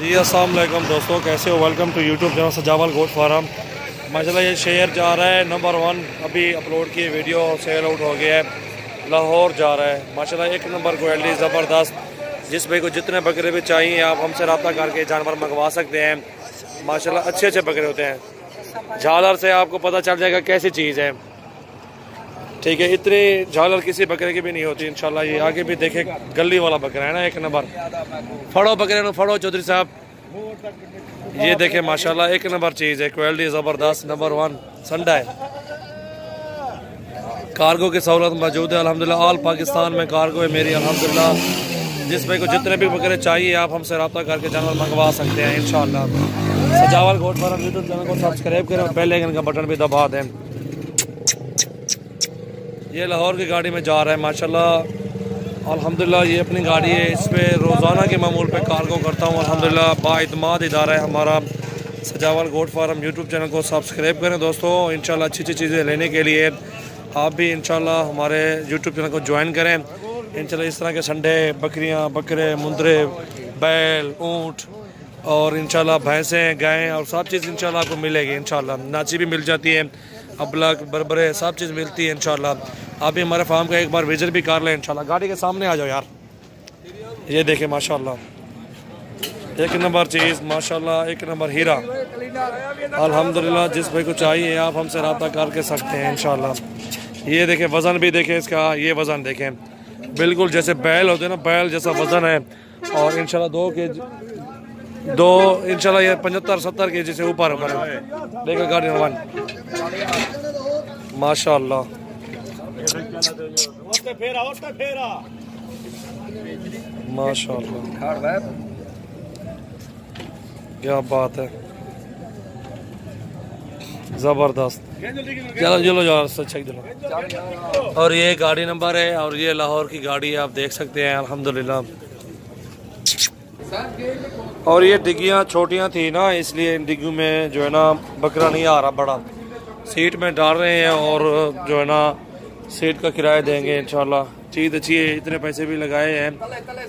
जी अस्सलाम वालेकुम दोस्तों, कैसे हो। वेलकम टू यूट्यूब चैनल सजावल गोट फार्म। माशाल्लाह ये शेयर जा रहा है नंबर 1, अभी अपलोड किए वीडियो सेल आउट हो गया है। लाहौर जा रहा है माशाल्लाह, एक नंबर क्वालिटी ज़बरदस्त। जिस भाई को जितने बकरे भी चाहिए आप हमसे रब्ता करके जानवर मंगवा सकते हैं। माशाल्लाह अच्छे अच्छे बकरे होते हैं। झालर से आपको पता चल जाएगा कैसी चीज़ है, ठीक है। इतनी झालर किसी बकरे की भी नहीं होती इंशाल्लाह। ये आगे भी देखे गली वाला बकरा है ना, एक नंबर। फड़ो बकरे नो फड़ो चौधरी साहब, ये देखे माशाल्लाह एक नंबर चीज़ है, क्वालिटी ज़बरदस्त नंबर 1 संडा है। कार्गो की सहूलत मौजूद है अल्हम्दुलिल्लाह। ऑल पाकिस्तान में कार्गो है मेरी अल्हम्दुलिल्लाह। जिस भाई को जितने भी बकरे चाहिए आप हमसे रब्ता करके जानवर मंगवा सकते हैं इंशाल्लाह। सजावल गोट फार्म यूट्यूब चैनल को सब्सक्राइब करें और बेल आइकन का बटन भी दबा दें। ये लाहौर की गाड़ी में जा रहा है माशाल्लाह अल्हम्दुलिल्लाह। ये अपनी गाड़ी है, इस पर रोज़ाना के मामूल पे कार्गो करता हूँ अल्हम्दुलिल्लाह। बाइतमाद इदारा है हमारा सजावल गोट फार्म। यूट्यूब चैनल को सब्सक्राइब करें दोस्तों। इंशाल्लाह अच्छी अच्छी चीज़ें लेने के लिए आप भी इंशाल्लाह हमारे यूट्यूब चैनल को ज्वाइन करें। इंशाल्लाह इस तरह के संडे, बकरियाँ, बकरे, मुंदरे, बैल, ऊँट और इंशाल्लाह भैंसें, गायें और सब चीज़ इंशाल्लाह आपको मिलेगी इंशाल्लाह। नाची भी मिल जाती है, अबलक, बरबरे सब चीज़ मिलती है इंशाल्लाह। आप भी हमारे फार्म का एक बार विजिट भी कर लें इंशाल्लाह। गाड़ी के सामने आ जाओ यार। ये देखें माशाल्लाह एक नंबर चीज़ माशाल्लाह, एक नंबर हीरा अल्हम्दुलिल्लाह। जिस भाई को चाहिए आप हमसे रब्ता करके सकते हैं इंशाल्लाह। ये देखें वज़न भी देखें इसका, ये वज़न देखें बिल्कुल जैसे बैल होते हैं ना, बैल जैसा वज़न है। और इंशाल्लाह 2 इंशाल्लाह ये 75-70 kg से ऊपर ऊपर है। देखो गाड़ी नंबर 1 माशाल्लाह। माशाल्लाह क्या बात है, ज़बरदस्त। चलो चलो यार चेक चलो। और ये गाड़ी नंबर है और ये लाहौर की गाड़ी है, आप देख सकते हैं अल्हम्दुलिल्लाह। और ये डिग्गियाँ छोटियाँ थी ना, इसलिए इन डिग्गियों में जो है ना बकरा नहीं आ रहा बड़ा। सीट में डाल रहे हैं और जो है ना सीट का किराया देंगे इंशाल्लाह। चीज़ अच्छी है, इतने पैसे भी लगाए हैं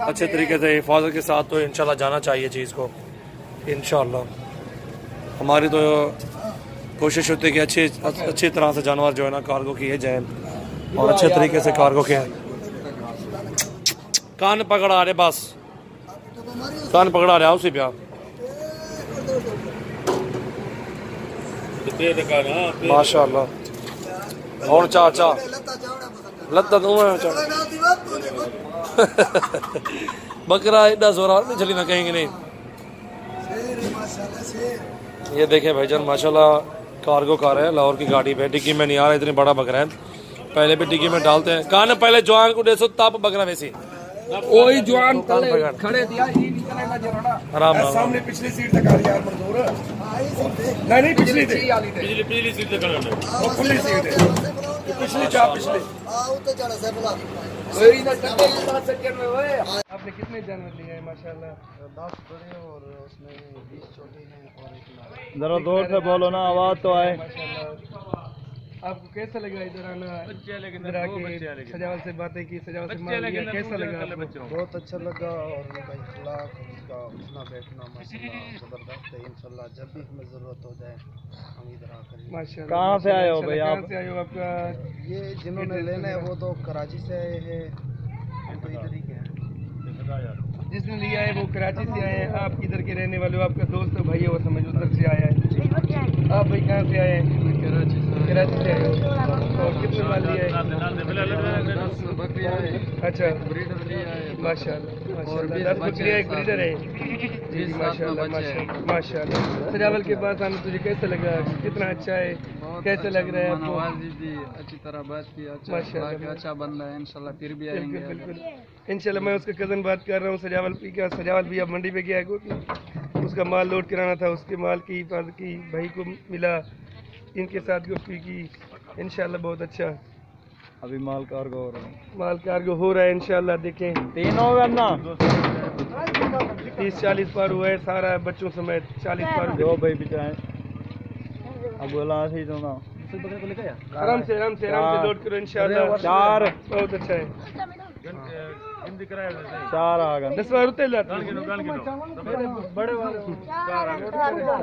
अच्छे तरीके से हिफाजत के साथ, तो इंशाल्लाह जाना चाहिए चीज़ को इंशाल्लाह। हमारी तो कोशिश होती है कि अच्छी तरह से जानवर जो है ना कार्गो किए जाए और अच्छे तरीके से कार्गो किए। कान पकड़ा रहे, बस कान पकड़ा रहे उसी पे आप। माशाल्लाह। और चाचा लत्ता बकरा एडा जोरा नहीं चली ना कहेंगे नहीं। ये देखें भाईजान माशाल्लाह कार्गो कार है लाहौर की गाड़ी पे। डिग्गी में नहीं आ रहा, इतनी बड़ा बकरा है। पहले भी डिग्गी में डालते हैं। कान पहले जवान को देखो तब बकरा वैसी ओई जवान खड़े दिया आराम सामने पिछली सीट तक आ रही यार मंजूर। नहीं पिछली सीट तक वो खुली सीट है, पिछली चाप पिछली। आपने कितने जानवर लिए हैं माशाल्लाह? 10 बड़े और उसमें 20 छोटे हैं और एक लाल। जरा जोर से बोलो ना, आवाज तो आए। माशाल्लाह। आपको कैसा लगा इधर आना? इधर आके सजावल से बातें की, सजावल से माल लिया, कैसा लगा आपको? बहुत अच्छा लगा और उनका इखलाक, उनका उठना बैठना माशाल्लाह ज़बरदस्त है। इंशाल्लाह जब भी हमें ज़रूरत हो जाए हम इधर आकर। माशाल्लाह। कहाँ से आए हो भाई आप? कहाँ से आए हो? आपका ये जिन्होंने लेना है वो तो कराची से आए हैं, हम तो इधर ही के हैं। जिसने लिया है वो कराची से आए हैं। आप किधर के रहने वाले हो? आपका दोस्त भाई है वो समझ उधर से आया है। आप भाई कहाँ से आए हैं? कराची से आए हो। और कितने माल लिया है? अच्छा माशाल्लाह माशाल्लाह। 10 बकरियाँ, एक ब्रीडर है। जी माशाल्लाह माशाल्लाह माशाल्लाह। सजावल के पास आना तुझे कैसा लगा? कितना अच्छा है, कैसा लग रहा है आपको? अच्छी तरह बात की, माशाल्लाह अच्छा बंदा है इंशाल्लाह, फिर भी आएंगे। बिल्कुल इंशाल्लाह। मैं उसका कज़न बात कर रहा हूँ सजावल पी का। सजावल भी अब मंडी पे गया है, उसका माल लोड कराना था, उसके माल की हिफाजत की, भाई को मिला, इनके साथ गुफ्तगू की इंशाल्लाह। बहुत अच्छा अभी माल कार्गो हो रहा है, माल कार्गो हो रहा है इंशाल्लाह। देखें 3 हो गया ना, 30-40 पार हुआ है सारा बच्चों समेत 40 पार। दो भाई बिचाए अब बोला सही तो ना आराम से लोड करो इंशाल्लाह। 4 बहुत अच्छा है। चार आ गए 10 रुपये लाते बड़े वाले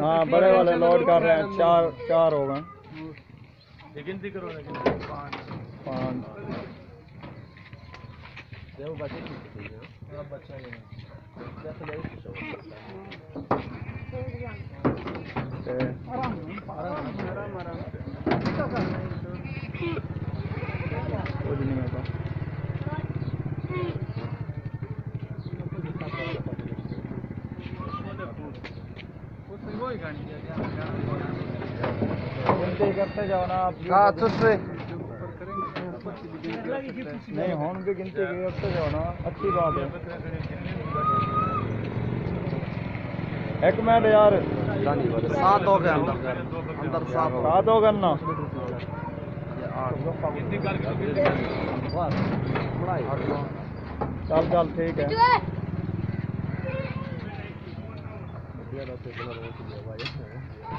हाँ बड़े वाले लोड कर रहे हैं चार हो गए गिनती करो 5 कुछ नहीं होता गिनती करते जाओ ना आप नहीं होन भी गिनती करते जाओ ना अच्छी बात है एक मिनट यार 7 हो गए अंदर 7 हो गए ना चल ठीक है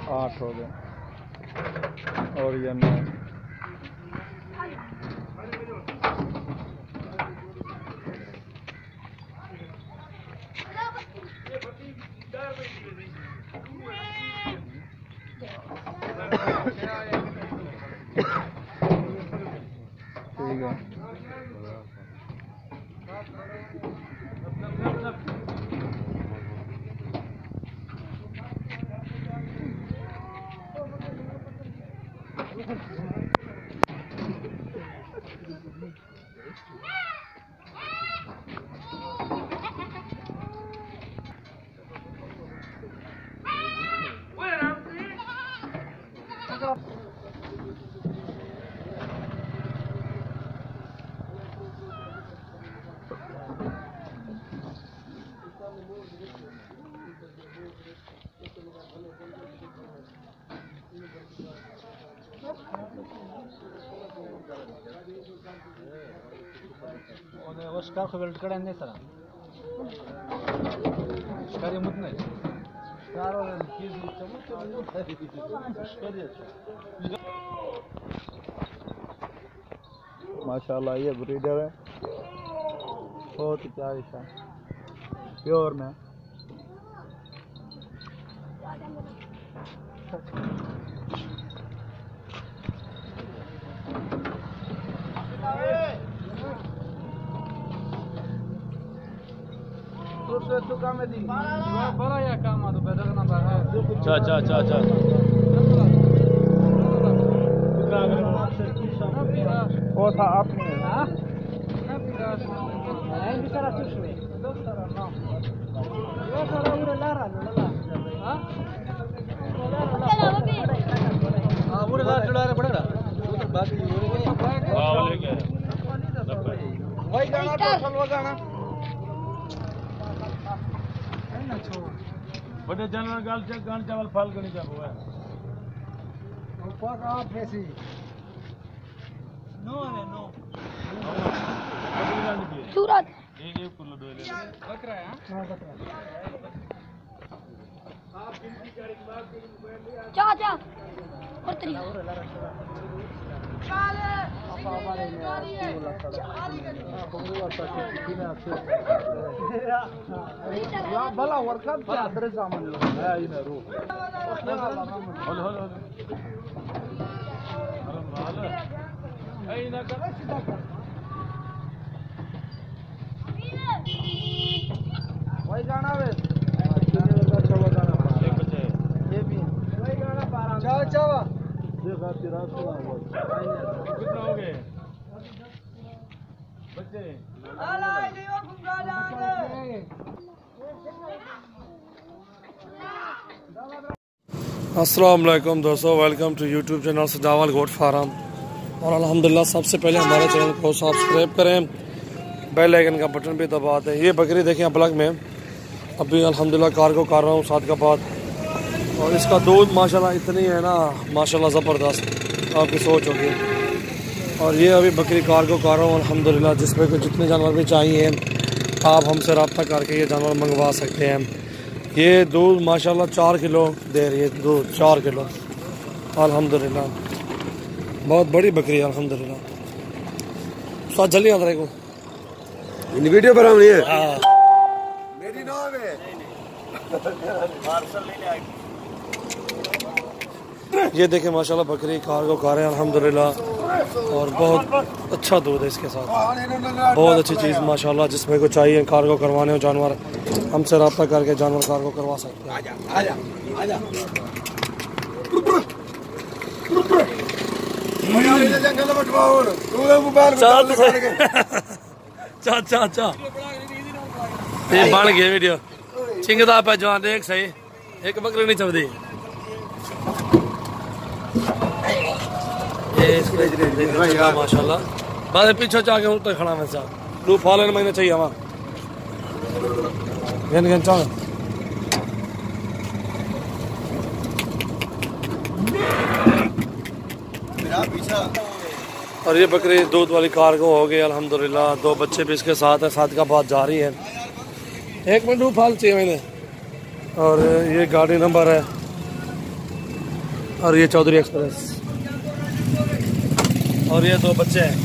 8 हो गए और ये 9 ठीक है स्कार्फ बेल्ट कड़ा नहीं सर स्कारी मुत नहीं माशाल्लाह ये ब्रीडर है बहुत ही प्यारी सा प्योर में बड़ा या काम आ तो बेदर ना बाहर अच्छा वो था आपने वही गाना तो सलवा गाना बड़े जानवर गाल चावल फाल करनी चाहिए हुआ ऊपर आप ऐसी नो सूरत एक किलो दो ले बकरा है चाचा उतरी भला वर्कआउट क्या तरह सामान है इधर रो होल ऐ ना कर सीधा कर वही गाना वे एक बच्चे ये भी वही गाना 12 चावा देखा तेरा कितना हो गए बच्चे अस्सलाम वालेकुम दोस्तों, वेलकम टू यूट्यूब चैनल सजावल गोट फार्म। और अल्हम्दुलिल्लाह सबसे पहले हमारे चैनल को सब्सक्राइब करें, बेल आइकन का बटन भी दबा दें। ये बकरी देखें ब्लॉग में अभी अल्हम्दुलिल्लाह कार्गो कर रहा हूँ सादकाबाद, और इसका दूध माशाल्लाह इतनी है ना, माशाल्लाह ज़बरदस्त, आपकी सोच होगी। और ये अभी बकरी कार्गो कर रहा हूँ अल्हम्दुलिल्लाह, जिसमें को जितने जानवर भी चाहिए आप हमसे रब्ता करके ये जानवर मंगवा सकते हैं। ये दूध माशाल्लाह 4 किलो दे रही है, दूध 4 किलो अल्हम्दुलिल्लाह, बहुत बड़ी बकरी है अल्हम्दुलिल्लाह। साथ जल्दी अंदर को वीडियो पर हम नहीं है हाँ। मेरी नाम है ये देखें माशाल्लाह बकरी कार्गो कार है अल्हम्दुलिल्लाह, और बहुत अच्छा दूध है इसके साथ, बहुत अच्छी चीज़ माशाल्लाह। जिसमें को चाहिए कार्गो करवाने हो जानवर, हमसे रब्ता करके जानवर कार्गो करवा सकते हैं। जंगल बटवाओ तू मोबाइल चा ये बन गया वीडियो चिंगदा पे जवान देख सही, एक बकरी नहीं चलती। माशाल्लाह बाद पीछे जाके उठ खड़ा मैं चा तू फॉलन महीने चाहिए हमारा और ये बकरी दूध वाली कार्गो हो गई अल्हम्दुलिल्लाह। 2 बच्चे भी इसके साथ है, साथ का बात जारी है। 1 मिनट फाल चाहिए मैंने। और ये गाड़ी नंबर है, और ये चौधरी एक्सप्रेस, और ये 2 बच्चे हैं।